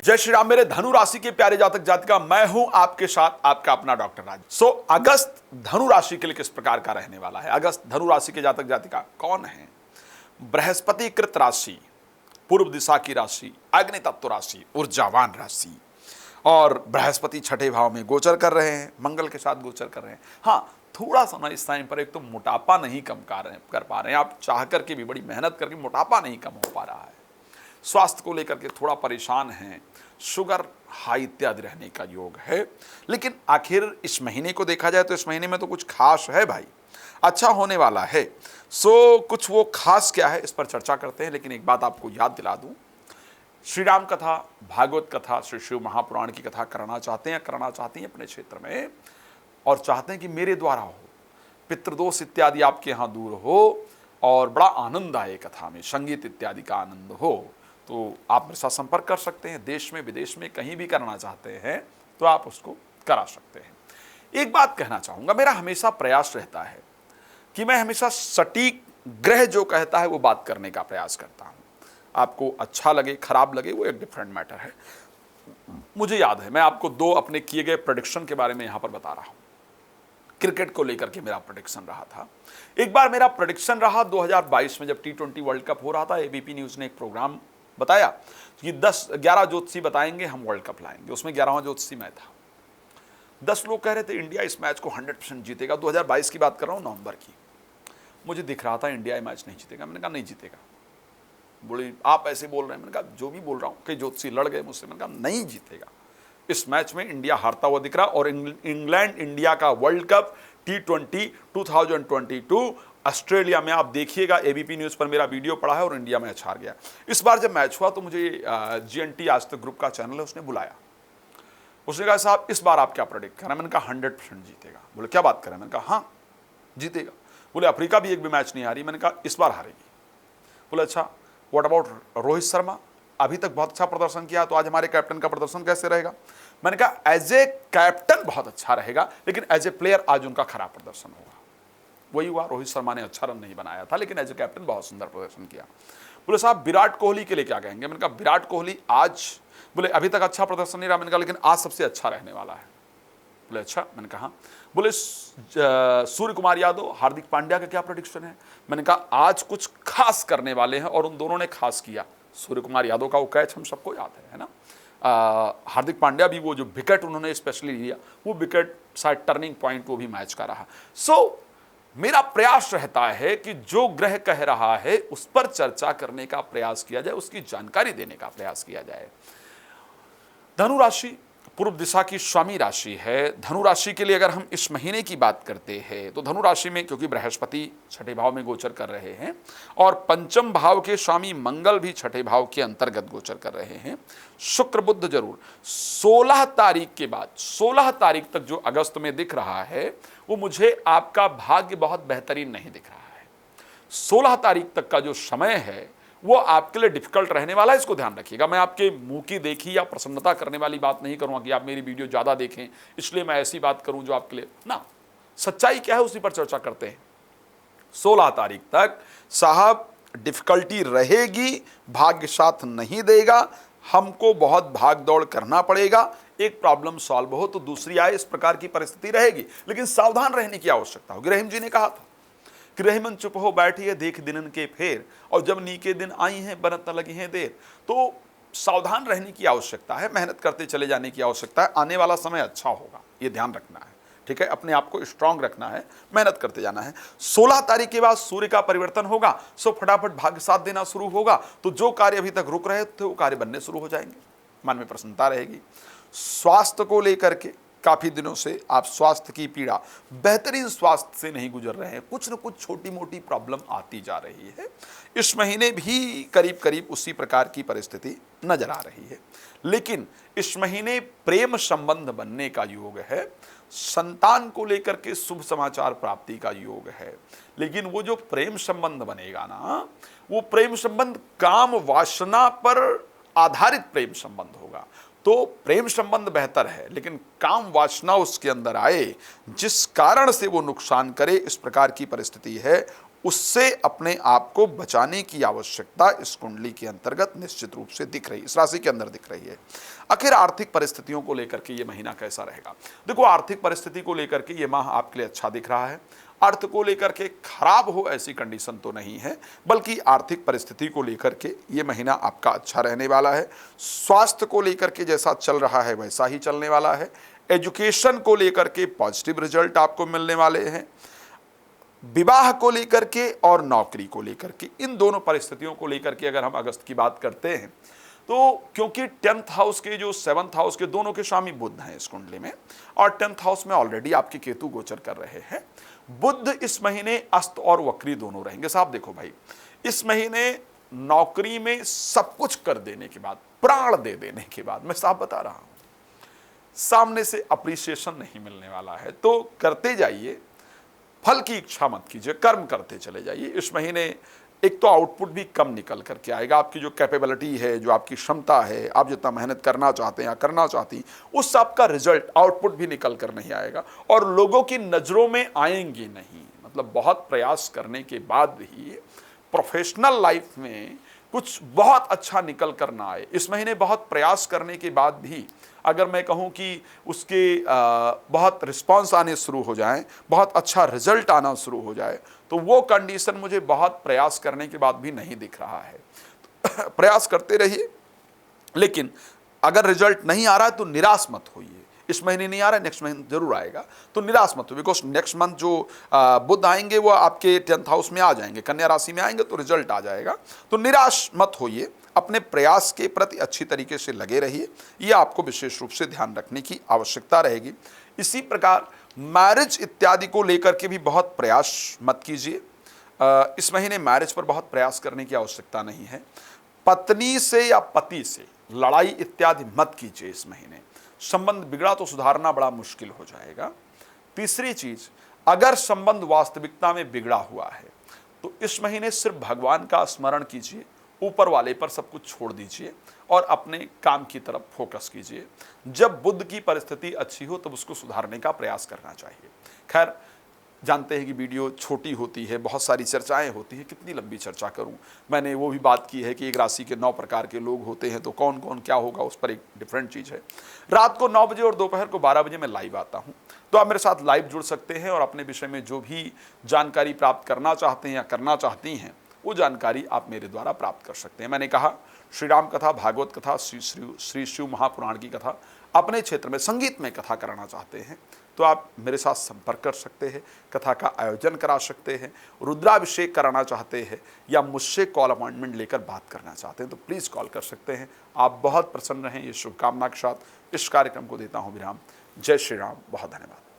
जय श्री राम मेरे धनु राशि के प्यारे जातक जातिका, मैं हूं आपके साथ आपका अपना डॉक्टर राज। अगस्त धनु राशि के लिए किस प्रकार का रहने वाला है? अगस्त धनु राशि के जातक जातिका कौन है? बृहस्पति कृत राशि, पूर्व दिशा की राशि, अग्नि तत्व राशि, ऊर्जावान राशि, और बृहस्पति छठे भाव में गोचर कर रहे हैं, मंगल के साथ गोचर कर रहे हैं। हाँ, थोड़ा सा ना इस टाइम पर एक तो मोटापा नहीं कम कर पा रहे हैं आप, चाह करके भी बड़ी मेहनत करके मोटापा नहीं कम हो पा रहा है। स्वास्थ्य को लेकर के थोड़ा परेशान हैं, शुगर हाई इत्यादि रहने का योग है। लेकिन आखिर इस महीने को देखा जाए तो इस महीने में तो कुछ खास है भाई, अच्छा होने वाला है। कुछ वो खास क्या है इस पर चर्चा करते हैं। लेकिन एक बात आपको याद दिला दूं, श्री राम कथा, भागवत कथा, श्री शिव महापुराण की कथा करना चाहते हैं, करना चाहती हैं अपने क्षेत्र में, और चाहते हैं कि मेरे द्वारा हो, पितृदोष इत्यादि आपके यहाँ दूर हो और बड़ा आनंद आए कथा में, संगीत इत्यादि का आनंद हो, तो आप मेरे साथ संपर्क कर सकते हैं। देश में विदेश में कहीं भी करना चाहते हैं तो आप उसको करा सकते हैं। एक बात कहना चाहूँगा, मेरा हमेशा प्रयास रहता है कि मैं हमेशा सटीक ग्रह जो कहता है वो बात करने का प्रयास करता हूँ। आपको अच्छा लगे खराब लगे वो एक डिफरेंट मैटर है। मुझे याद है मैं आपको 2 अपने किए गए प्रेडिक्शन के बारे में यहाँ पर बता रहा हूँ। क्रिकेट को लेकर के मेरा प्रेडिक्शन रहा था। एक बार मेरा प्रेडिक्शन रहा 2022 में, जब T20 वर्ल्ड कप हो रहा था। एबीपी न्यूज़ ने एक प्रोग्राम बताया कि 10-11 ज्योतिषी बताएंगे हम वर्ल्ड कप लाएंगे। उसमें 11वां ज्योतिषी मैं था। 10 लोग कह रहे थे इंडिया इस मैच को 100% जीतेगा। 2022 की बात कर रहा हूँ, नवंबर की। मुझे दिख रहा था इंडिया ये मैच नहीं जीतेगा। मैंने कहा नहीं जीतेगा। बोले आप ऐसे बोल रहे हैं। मैंने कहा जो भी बोल रहा हूँ। कई ज्योतिषी लड़ गए मुझसे। मैंने कहा नहीं जीतेगा, इस मैच में इंडिया हारता हुआ दिख रहा। और इंग्लैंड इंडिया का वर्ल्ड कप T20 2022 ऑस्ट्रेलिया में, आप देखिएगा, एबीपी न्यूज़ पर मेरा वीडियो पड़ा है और इंडिया मैच हार गया। इस बार जब मैच हुआ तो मुझे GNT आज तक ग्रुप का चैनल है, उसने बुलाया। उसने कहा साहब इस बार आप क्या प्रेडिक्ट कर रहे हैं? मैंने कहा 100% जीतेगा। बोले क्या बात कर रहे हैं? मैंने कहा हाँ जीतेगा। बोले अफ्रीका भी एक भी मैच नहीं हारी। मैंने कहा इस बार हारेगी। बोले अच्छा व्हाट अबाउट रोहित शर्मा, अभी तक बहुत अच्छा प्रदर्शन किया, तो आज हमारे कैप्टन का प्रदर्शन कैसे रहेगा? मैंने कहा एज ए कैप्टन बहुत अच्छा रहेगा, लेकिन एज ए प्लेयर आज उनका खराब प्रदर्शन होगा। वही हुआ, रोहित शर्मा ने अच्छा रन नहीं बनाया था, लेकिन एज ए कैप्टन बहुत सुंदर प्रदर्शन किया। बोले साहब विराट कोहली के लिए क्या कहेंगे? मैंने कहा विराट कोहली आज, बोले अभी तक अच्छा प्रदर्शन नहीं रहा। मैंने कहा लेकिन आज सबसे अच्छा रहने वाला है। बोले अच्छा। मैंने कहा बोले सूर्य कुमार यादव, हार्दिक पांड्या का क्या प्रेडिक्शन है? मैंने कहा आज कुछ खास करने वाले हैं, और उन दोनों ने खास किया। सूर्य कुमार यादव का वो कैच हम सबको याद है ना। हार्दिक पांड्या भी वो जो विकेट उन्होंने स्पेशली लिया, वो विकेट शायद टर्निंग पॉइंट वो भी मैच का रहा। मेरा प्रयास रहता है कि जो ग्रह कह रहा है उस पर चर्चा करने का प्रयास किया जाए, उसकी जानकारी देने का प्रयास किया जाए। धनु राशि पूर्व दिशा की स्वामी राशि है। धनु राशि के लिए अगर हम इस महीने की बात करते हैं तो धनु राशि में क्योंकि बृहस्पति छठे भाव में गोचर कर रहे हैं और पंचम भाव के स्वामी मंगल भी छठे भाव के अंतर्गत गोचर कर रहे हैं, शुक्र बुध जरूर 16 तारीख के बाद 16 तारीख तक जो अगस्त में दिख रहा है वो मुझे आपका भाग्य बहुत बेहतरीन नहीं दिख रहा है। 16 तारीख तक का जो समय है वो आपके लिए डिफिकल्ट रहने वाला है, इसको ध्यान रखिएगा। मैं आपके मुंह की देखी या प्रसन्नता करने वाली बात नहीं करूंगा कि आप मेरी वीडियो ज़्यादा देखें इसलिए मैं ऐसी बात करूं जो आपके लिए ना, सच्चाई क्या है उसी पर चर्चा करते हैं। 16 तारीख तक साहब डिफिकल्टी रहेगी, भाग्य साथ नहीं देगा, हमको बहुत भाग दौड़ करना पड़ेगा। एक प्रॉब्लम सॉल्व हो तो दूसरी आए, इस प्रकार की परिस्थिति रहेगी, लेकिन सावधान रहने की आवश्यकता होगी। रहीम जी ने कहा था कि रहीमन चुप हो बैठी है देख दिनन के फेर, और जब नीके दिन आई हैं बनत न लगी हैं देर। तो सावधान रहने की आवश्यकता है, मेहनत करते चले जाने की आवश्यकता है। आने वाला समय अच्छा होगा, ये ध्यान रखना है, ठीक है। अपने आप को स्ट्रांग रखना है, मेहनत करते जाना है। 16 तारीख के बाद सूर्य का परिवर्तन होगा, फटाफट भाग्य साथ देना शुरू होगा। तो जो कार्य अभी तक रुक रहे थे वो कार्य बनने शुरू हो जाएंगे, मन में प्रसन्नता रहेगी। स्वास्थ्य को लेकर के काफ़ी दिनों से आप स्वास्थ्य की पीड़ा, बेहतरीन स्वास्थ्य से नहीं गुजर रहे हैं, कुछ न कुछ छोटी मोटी प्रॉब्लम आती जा रही है। इस महीने भी करीब करीब उसी प्रकार की परिस्थिति नजर आ रही है। लेकिन इस महीने प्रेम संबंध बनने का योग है, संतान को लेकर के शुभ समाचार प्राप्ति का योग है। लेकिन वो जो प्रेम संबंध बनेगा ना, वो प्रेम संबंध काम वासना पर आधारित प्रेम संबंध होगा। तो प्रेम संबंध बेहतर है, लेकिन काम वासना उसके अंदर आए जिस कारण से वो नुकसान करे, इस प्रकार की परिस्थिति है। उससे अपने आप को बचाने की आवश्यकता इस कुंडली के अंतर्गत निश्चित रूप से दिख रही है, इस राशि के अंदर दिख रही है। आखिर आर्थिक परिस्थितियों को लेकर के ये महीना कैसा रहेगा? देखो, आर्थिक परिस्थिति को लेकर के ये माह आपके लिए अच्छा दिख रहा है। अर्थ को लेकर के खराब हो ऐसी कंडीशन तो नहीं है, बल्कि आर्थिक परिस्थिति को लेकर के ये महीना आपका अच्छा रहने वाला है। स्वास्थ्य को लेकर के जैसा चल रहा है वैसा ही चलने वाला है। एजुकेशन को लेकर के पॉजिटिव रिजल्ट आपको मिलने वाले हैं। विवाह को लेकर के और नौकरी को लेकर के, इन दोनों परिस्थितियों को लेकर के अगर हम अगस्त की बात करते हैं तो क्योंकि 10th हाउस के जो 7th हाउस के दोनों के स्वामी बुध हैं इस कुंडली में, और 10th हाउस में ऑलरेडी आपके केतु गोचर कर रहे हैं। बुध इस महीने अस्त और वक्री दोनों रहेंगे। साहब देखो भाई, इस महीने नौकरी में सब कुछ कर देने के बाद, प्राण दे देने के बाद, मैं साफ बता रहा हूं, सामने से अप्रिसिएशन नहीं मिलने वाला है। तो करते जाइए, फल की इच्छा मत कीजिए, कर्म करते चले जाइए। इस महीने एक तो आउटपुट भी कम निकल करके आएगा। आपकी जो कैपेबिलिटी है, जो आपकी क्षमता है, आप जितना मेहनत करना चाहते हैं या करना चाहती, उस सबका रिजल्ट आउटपुट भी निकल कर नहीं आएगा और लोगों की नज़रों में आएंगी नहीं। मतलब बहुत प्रयास करने के बाद ही प्रोफेशनल लाइफ में कुछ बहुत अच्छा निकल कर ना आए। इस महीने बहुत प्रयास करने के बाद भी अगर मैं कहूं कि उसके बहुत रिस्पांस आने शुरू हो जाएं, बहुत अच्छा रिजल्ट आना शुरू हो जाए, तो वो कंडीशन मुझे बहुत प्रयास करने के बाद भी नहीं दिख रहा है। प्रयास करते रहिए, लेकिन अगर रिजल्ट नहीं आ रहा है तो निराश मत होइए। इस महीने नहीं आ रहा है, नेक्स्ट महीने जरूर आएगा, तो निराश मत हो। बिकॉज नेक्स्ट मंथ जो बुध आएंगे वो आपके 10th हाउस में आ जाएंगे, कन्या राशि में आएंगे, तो रिजल्ट आ जाएगा। तो निराश मत होइए, अपने प्रयास के प्रति अच्छी तरीके से लगे रहिए। ये आपको विशेष रूप से ध्यान रखने की आवश्यकता रहेगी। इसी प्रकार मैरिज इत्यादि को लेकर के भी बहुत प्रयास मत कीजिए। इस महीने मैरिज पर बहुत प्रयास करने की आवश्यकता नहीं है। पत्नी से या पति से लड़ाई इत्यादि मत कीजिए इस महीने। संबंध बिगड़ा तो सुधारना बड़ा मुश्किल हो जाएगा। तीसरी चीज, अगर संबंध वास्तविकता में बिगड़ा हुआ है तो इस महीने सिर्फ भगवान का स्मरण कीजिए, ऊपर वाले पर सब कुछ छोड़ दीजिए और अपने काम की तरफ फोकस कीजिए। जब बुध की परिस्थिति अच्छी हो तब उसको सुधारने का प्रयास करना चाहिए। खैर, जानते हैं कि वीडियो छोटी होती है, बहुत सारी चर्चाएं होती हैं, कितनी लंबी चर्चा करूं। मैंने वो भी बात की है कि एक राशि के 9 प्रकार के लोग होते हैं, तो कौन कौन क्या होगा उस पर एक डिफरेंट चीज़ है। रात को 9 बजे और दोपहर को 12 बजे मैं लाइव आता हूं, तो आप मेरे साथ लाइव जुड़ सकते हैं और अपने विषय में जो भी जानकारी प्राप्त करना चाहते हैं या करना चाहती हैं वो जानकारी आप मेरे द्वारा प्राप्त कर सकते हैं। मैंने कहा, श्री राम कथा, भागवत कथा, श्री शिव महापुराण की कथा, अपने क्षेत्र में संगीत में कथा कराना चाहते हैं तो आप मेरे साथ संपर्क कर सकते हैं, कथा का आयोजन करा सकते हैं। रुद्राभिषेक कराना चाहते हैं या मुझसे कॉल अपॉइंटमेंट लेकर बात करना चाहते हैं तो प्लीज़ कॉल कर सकते हैं। आप बहुत प्रसन्न रहें, ये शुभकामना के साथ इस कार्यक्रम को देता हूँ विराम। जय श्री राम, बहुत धन्यवाद।